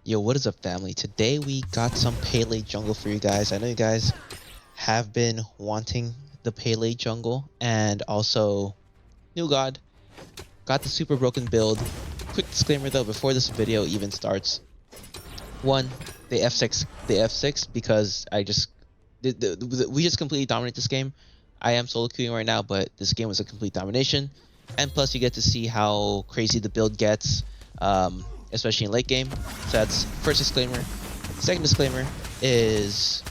Yo, what is up, family? Today we got some Pele jungle for you guys. I know you guys have been wanting the Pele jungle, and also New God got the super broken build. Quick disclaimer though, before this video even starts. One, the F6 because we just completely dominate this game. I am solo queuing right now, but this game was a complete domination. And plus you get to see how crazy the build gets, especially in late game. So that's first disclaimer. Second disclaimer is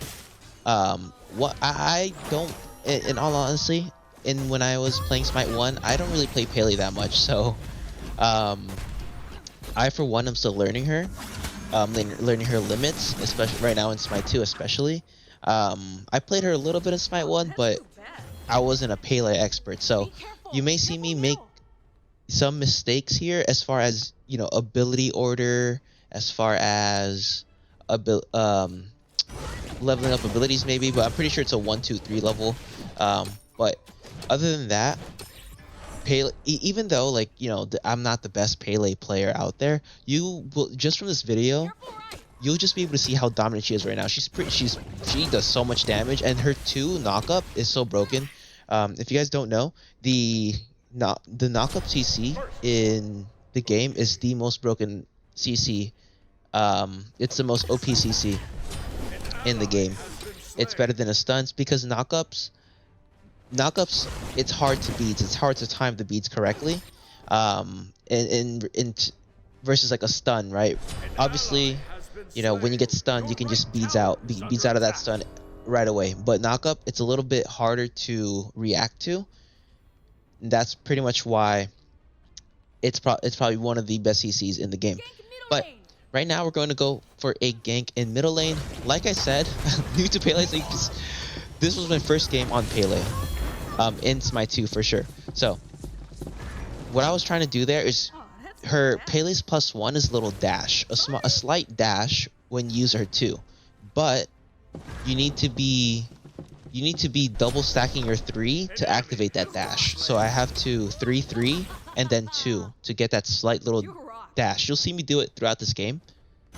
what I don't, in all honesty, when I was playing Smite 1, I don't really play Pele that much. So I for one am still learning her. Learning her limits, especially right now in Smite 2 especially. I played her a little bit in Smite 1, but I wasn't a Pele expert, so you may see me make some mistakes here as far as, you know, ability order, as far as leveling up abilities maybe, but I'm pretty sure it's a 1, 2, 3 level. But other than that, Pele, even though, like, you know, I'm not the best Pele player out there, you will, just from this video, you'll just be able to see how dominant she is right now. She does so much damage, and her 2 knockup is so broken. If you guys don't know, the knockup CC in the game is the most broken CC. It's the most OP CC in the game. It's better than a stuns because knockups, it's hard to beat. It's hard to time the beats correctly. Versus like a stun, right? Obviously, you know, when you get stunned, you can just beads out of that stun right away. But knockup, it's a little bit harder to react to. And that's pretty much why it's probably one of the best CCs in the game. But right now we're going to go for a gank in middle lane. Like I said, new to Pele, so this was my first game on Pele. In Smite 2 for sure. So what I was trying to do there is, her Pele's +1 is a little dash, a slight dash when you use her 2, but you need to be double stacking your 3 to activate that dash. So I have to 3 and then 2 to get that slight little dash. You'll see me do it throughout this game.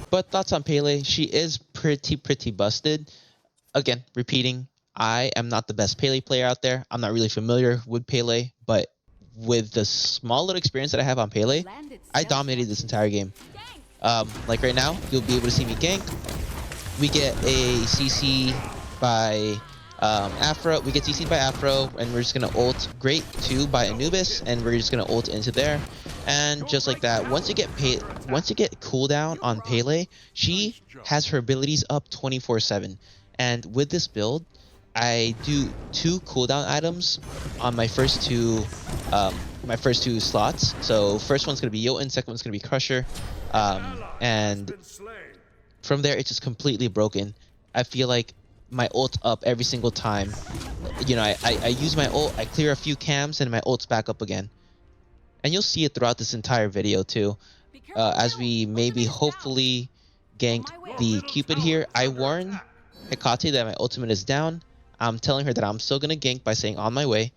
But thoughts on Pele? She is pretty busted. Again, repeating, I am not the best Pele player out there. I'm not really familiar with Pele, but with the small little experience that I have on Pele, I dominated this entire game. Like right now, you'll be able to see me gank. We get a CC by Afro. We get CC'd by Afro, and we're just gonna ult Great 2 by Anubis, and we're just gonna ult into there. And just like that, once you get cooldown on Pele, she has her abilities up 24/7. And with this build, I do 2 cooldown items on my first two slots. So first one's gonna be Jotun, second one's gonna be Crusher, and from there it's just completely broken. I feel like my ult up every single time. You know, I use my ult, I clear a few cams, and my ult's back up again. And you'll see it throughout this entire video too, as we maybe hopefully gank the Cupid here. I warn Hecate that my ultimate is down. I'm telling her that I'm still gonna gank by saying on my way.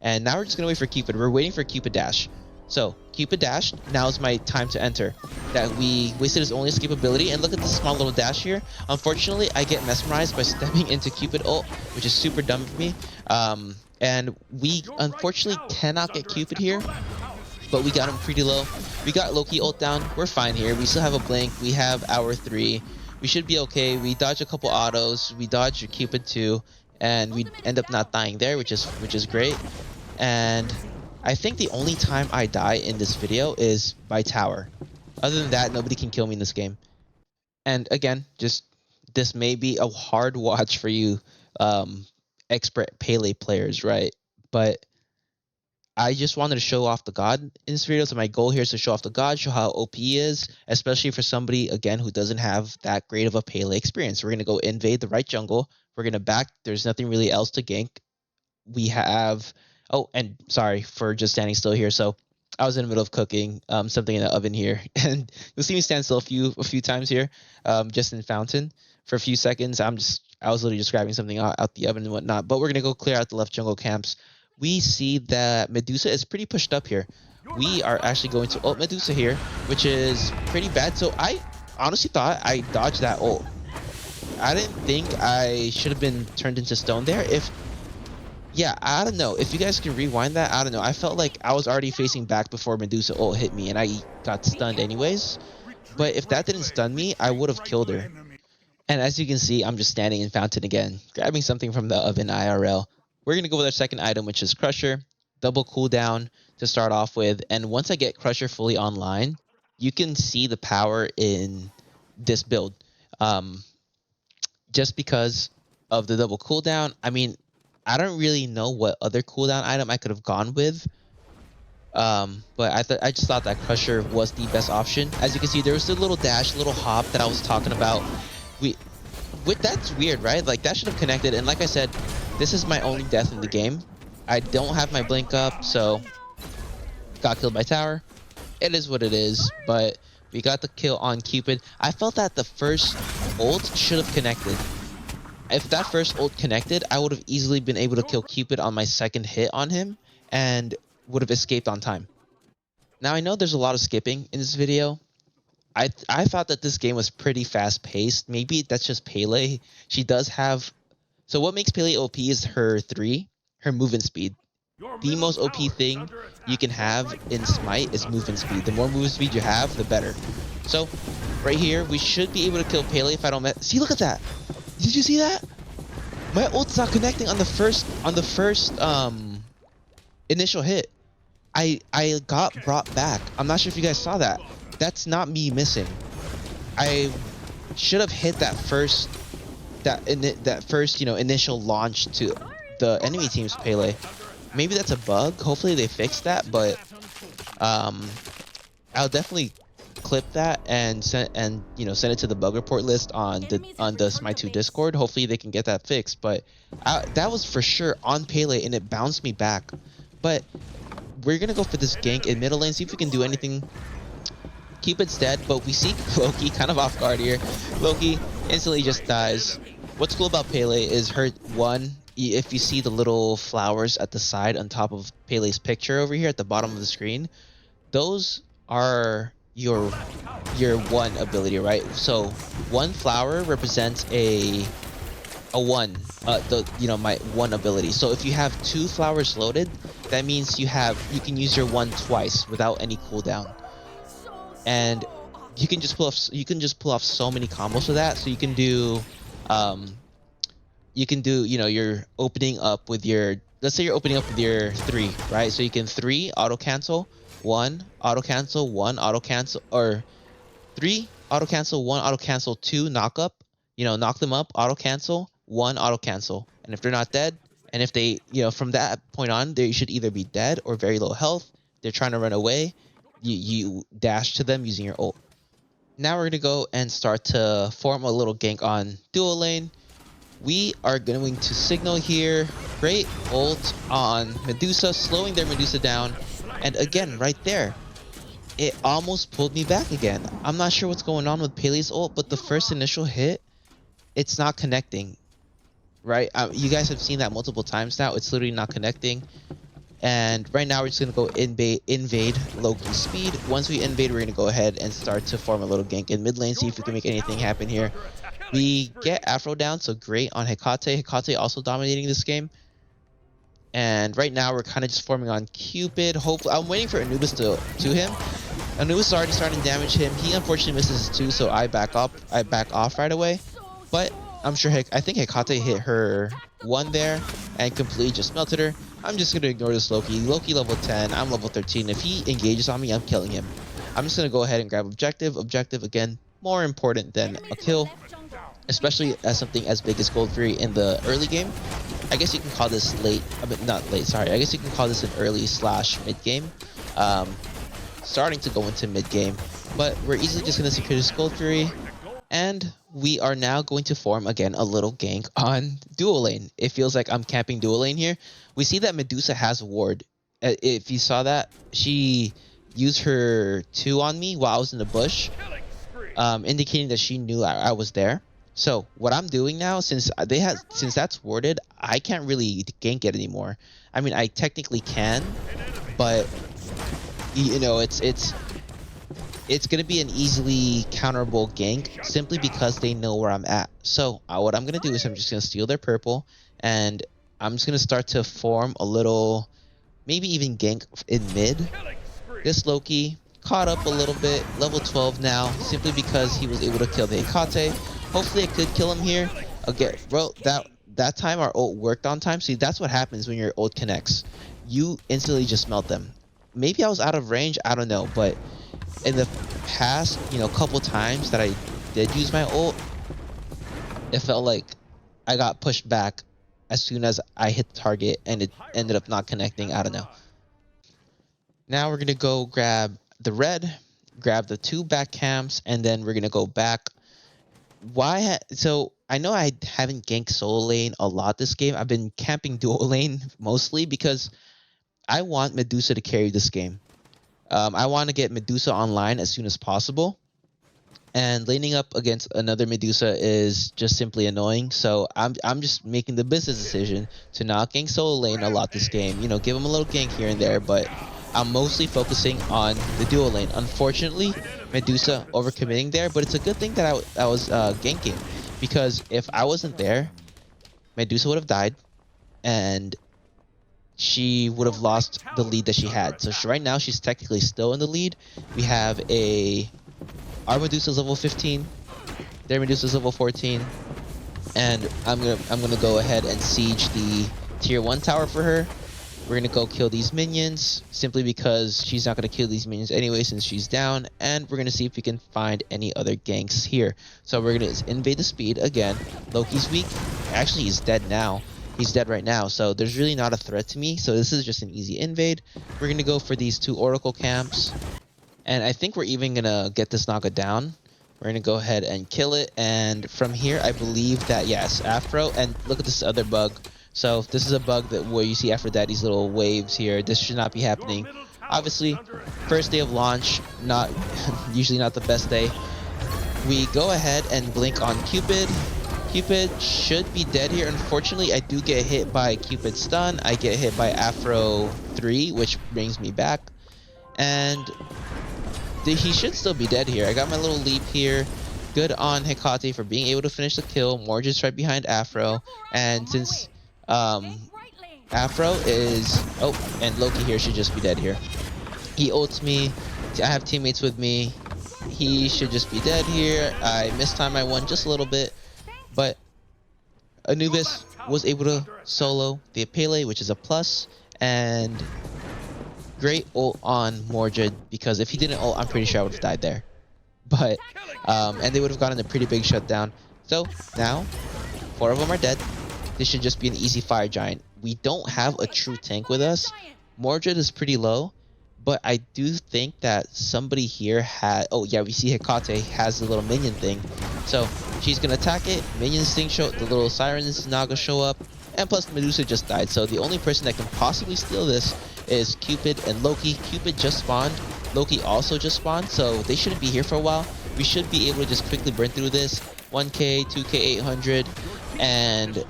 And now we're just gonna wait for Cupid. We're waiting for Cupid dash. So Cupid dashed. Now is my time to enter. That we wasted his only escape ability, and look at this small little dash here. Unfortunately, I get mesmerized by stepping into Cupid ult, which is super dumb for me. And we unfortunately cannot get Cupid here, but we got him pretty low. We got Loki ult down. We're fine here. We still have a blink. We have our 3. We should be okay. We dodge a couple autos. We dodge a Cupid 2. And we end up not dying there, which is great. And I think the only time I die in this video is by tower. Other than that, nobody can kill me in this game. And again, just this may be a hard watch for you expert Pele players, right? But I just wanted to show off the God in this video. So my goal here is to show off the God, show how OP he is, especially for somebody, again, who doesn't have that great of a Pele experience. We're going to go invade the right jungle. We're going to back. There's nothing really else to gank. We have... Oh, and sorry for just standing still here. So I was in the middle of cooking something in the oven here. And you'll see me stand still a few times here, just in Fountain for a few seconds. I was literally just grabbing something out the oven and whatnot. But we're going to go clear out the left jungle camps. We see that Medusa is pretty pushed up here. We are actually going to ult Medusa here, which is pretty bad. So honestly thought I dodged that ult. I didn't think I should have been turned into stone there. Yeah, I don't know. If you guys can rewind that, I don't know. I felt like I was already facing back before Medusa ult hit me, and I got stunned anyways. But if that didn't stun me, I would have killed her. And as you can see, I'm just standing in Fountain again, grabbing something from the oven IRL. We're going to go with our second item, which is Crusher. Double cooldown to start off with. And once I get Crusher fully online, you can see the power in this build. Just because of the double cooldown. I mean, I don't really know what other cooldown item I could have gone with. But I just thought that Crusher was the best option. As you can see, there was a little dash, little hop that I was talking about. That's weird, right? Like that should have connected. And like I said, this is my only death in the game. I don't have my blink up, so got killed by tower. It is what it is, but we got the kill on Cupid. I felt that the first ult should have connected. If that first ult connected, I would have easily been able to kill Cupid on my second hit on him and would have escaped on time. Now I know there's a lot of skipping in this video. I thought that this game was pretty fast paced. Maybe that's just Pele. She does have... So what makes Pele OP is her movement speed. The most OP thing you can have in Smite is movement speed. The more movement speed you have, the better. So right here, we should be able to kill Pele if I don't... See, look at that! Did you see that? My ult's not connecting on the first initial hit. I got brought back. I'm not sure if you guys saw that. That's not me missing. I should have hit that first initial launch to the enemy team's Pele. Maybe that's a bug. Hopefully they fix that, but I'll definitely clip that and send it to the bug report list on the Smite 2 Discord. Hopefully they can get that fixed. But that was for sure on Pele and it bounced me back. But we're gonna go for this gank in middle lane, see if we can do anything. Cupid's dead, but we see Loki kind of off guard here. Loki instantly just dies. What's cool about Pele is her if you see the little flowers at the side on top of Pele's picture over here at the bottom of the screen, those are your one ability, right? So one flower represents a one, my one ability. So if you have two flowers loaded, that means you can use your one twice without any cooldown. And you can just pull off so many combos with that. So you can do you're opening up with your, let's say you're opening up with your 3, right? So you can 3 auto cancel, 1 auto cancel, 1 auto cancel, or 3 auto cancel, 1 auto cancel, 2 knock up, knock them up, auto cancel, 1 auto cancel. And if they're not dead, and if they, from that point on, they should either be dead or very low health. They're trying to run away. You dash to them using your ult. Now we're gonna go and start to form a little gank on dual lane. We are going to signal here. Great ult on Medusa, slowing their Medusa down. And again, right there, it almost pulled me back again. I'm not sure what's going on with Pele's ult, but the first initial hit, it's not connecting. Right? You guys have seen that multiple times now. It's literally not connecting. And right now we're just going to go invade Loki's speed. Once we invade, we're going to go ahead and start to form a little gank in mid lane, see if we can make anything happen here. We get Afro down, so great on Hecate. Hecate also dominating this game. And right now we're kind of just forming on Cupid. Hopefully, I'm waiting for Anubis to him. Anubis is already starting to damage him. He unfortunately misses too, so I back off right away. But I'm sure I think Hecate hit her 1 there and completely just melted her. I'm just gonna ignore this Loki. Loki level 10, I'm level 13. If he engages on me, I'm killing him. I'm just gonna go ahead and grab objective. Objective, again, more important than a kill, especially as something as big as Gold 3 in the early game. I guess you can call this late, not late, sorry. I guess you can call this an early / mid game. Starting to go into mid game, but we're easily just gonna secure this Gold 3. And we are now going to form, again, a little gank on dual lane. It feels like I'm camping dual lane here. We see that Medusa has ward. If you saw that, she used her 2 on me while I was in the bush, indicating that she knew I was there. So what I'm doing now, since that's warded, I can't really gank it anymore. I mean, I technically can, but it's it's going to be an easily counterable gank simply because they know where I'm at. So what I'm going to do is I'm just going to steal their purple, and I'm just going to start to form a little, maybe even gank in mid. This Loki caught up a little bit, level 12 now, simply because he was able to kill the Hekate. Hopefully I could kill him here. Again, bro, that time our ult worked on time. See, that's what happens when your ult connects. You instantly just melt them. Maybe I was out of range, I don't know, but in the past, couple times that I did use my ult, it felt like I got pushed back as soon as I hit the target and it ended up not connecting. I don't know. Now we're going to go grab the red, grab the 2 back camps, and then we're going to go back. So I know I haven't ganked solo lane a lot this game. I've been camping dual lane mostly because I want Medusa to carry this game. I want to get Medusa online as soon as possible. And laning up against another Medusa is just simply annoying. So I'm just making the business decision to not gank solo lane a lot this game. Give him a little gank here and there, but I'm mostly focusing on the dual lane. Unfortunately, Medusa overcommitting there, but it's a good thing that I was ganking, because if I wasn't there, Medusa would have died, and she would have lost the lead that she had. So right now she's technically still in the lead. We have our Medusa's level 15, their Medusa's level 14, and I'm gonna go ahead and siege the tier 1 tower for her. We're gonna go kill these minions simply because she's not gonna kill these minions anyway since she's down, and we're gonna see if we can find any other ganks here. So we're gonna invade the speed again. Loki's weak. Actually, he's dead now. He's dead right now, so there's really not a threat to me. So this is just an easy invade. We're gonna go for these 2 Oracle camps, and I think we're even gonna get this Naga down. We're gonna go ahead and kill it, and from here I believe that, yes, Afro. And look at this other bug. So this is a bug where you see Aphrodite's little waves here. This should not be happening. Obviously, first day of launch, not usually not the best day. We go ahead and blink on Cupid. Cupid should be dead here. Unfortunately, I do get hit by Cupid's stun. I get hit by Afro 3, which brings me back. And he should still be dead here. I got my little leap here. Good on Hekate for being able to finish the kill. Morgan's right behind Afro. And since Afro is... Oh, and Loki here should just be dead here. He ults me. I have teammates with me. He should just be dead here. I mistimed my one just a little bit. But Anubis was able to solo the Pele, which is a plus. And great ult on Mordred, because if he didn't ult, I'm pretty sure I would have died there. But, and they would have gotten a pretty big shutdown. So now, 4 of them are dead. This should just be an easy fire giant. We don't have a true tank with us. Mordred is pretty low, but I do think that somebody here had... Oh yeah, we see Hekate has the little minion thing. So she's gonna attack it. Minions thing show, the little sirens Naga show up, and plus Medusa just died. So the only person that can possibly steal this is Cupid and Loki. Cupid just spawned. Loki also just spawned, so they shouldn't be here for a while. We should be able to just quickly burn through this. 1k, 2k, 800, and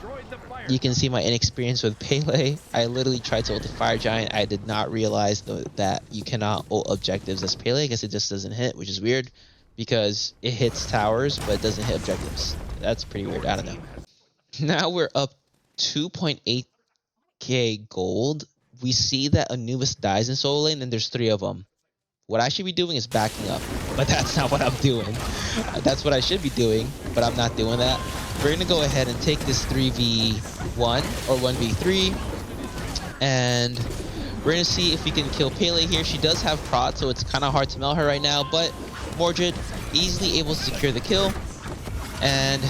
you can see my inexperience with Pele. I literally tried to ult the fire giant. I did not realize that you cannot ult objectives as Pele. I guess it just doesn't hit, which is weird because it hits towers, but it doesn't hit objectives. That's pretty weird. I don't know. Now we're up 2.8k gold. We see that Anubis dies in solo lane, and there's 3 of them. What I should be doing is backing up, but that's not what I'm doing. That's what I should be doing, but I'm not doing that. We're going to go ahead and take this 3v1 or 1v3, and we're going to see if we can kill Pele here. She does have prot, so it's kind of hard to melt her right now, but Mordred easily able to secure the kill, and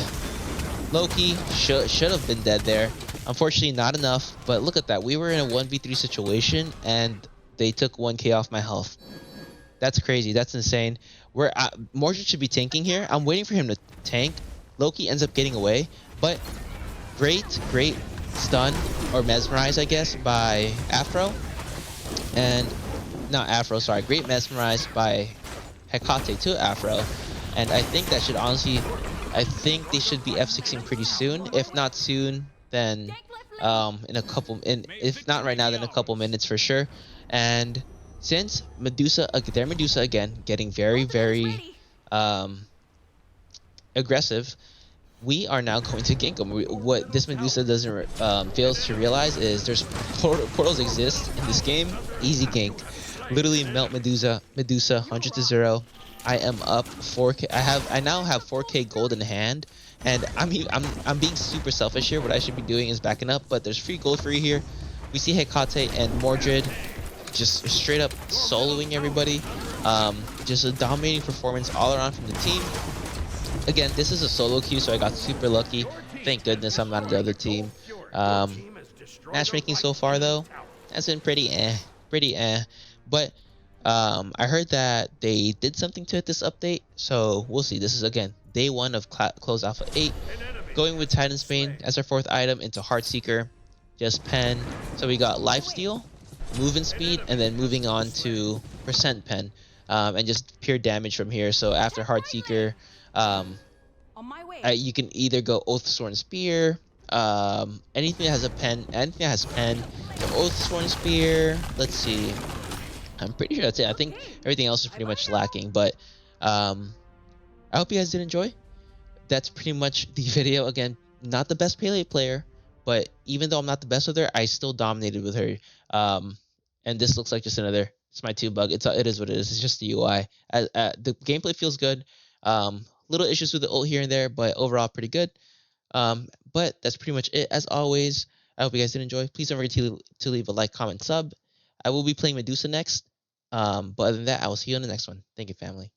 Loki should have been dead there. Unfortunately, not enough, but look at that. We were in a 1v3 situation, and they took 1k off my health. That's crazy. That's insane. Mordred should be tanking here. I'm waiting for him to tank. Loki ends up getting away, but great stun, or mesmerize, I guess, by Afro. And, not Afro, sorry. Great mesmerize by Hekate to Afro. And I think that should honestly... I think they should be F6ing pretty soon. If not soon, then if not right now, then a couple minutes for sure. And since Medusa, their Medusa again, getting very aggressive, we are now going to gank them. What this Medusa doesn't fails to realize is there's portals exist in this game. Easy gank, literally melt Medusa 100 to 0. I am up 4K. I now have 4K gold in hand, and I'm being super selfish here. What I should be doing is backing up, but there's free gold for you here. We see Hecate and Mordred just straight up soloing everybody. Just a dominating performance all around from the team. Again, this is a solo queue, so I got super lucky. Thank goodness I'm not on the other team. Matchmaking so far, though, has been pretty eh. But I heard that they did something to it this update, so we'll see. This is, again, day 1 of Close Alpha 8. Going with Titan's Bane as our 4th item into Heartseeker. Just pen. So we got Lifesteal, movement speed, and then moving on to percent pen. And just pure damage from here. So after Heartseeker, you can either go Oathsworn Spear, anything that has a pen, anything that has pen. So Oathsworn Spear, let's see. I'm pretty sure that's it. I think everything else is pretty much lacking, but I hope you guys did enjoy. That's pretty much the video. Again, not the best Pele player, but even though I'm not the best with her, I still dominated with her. And this looks like just another Smite 2 bug. It is what it is. It's just the UI. The gameplay feels good. Little issues with the ult here and there, but overall pretty good. But that's pretty much it. As always, I hope you guys did enjoy. Please don't forget to leave a like, comment, sub. I will be playing Medusa next. But other than that, I will see you on the next one. Thank you, family.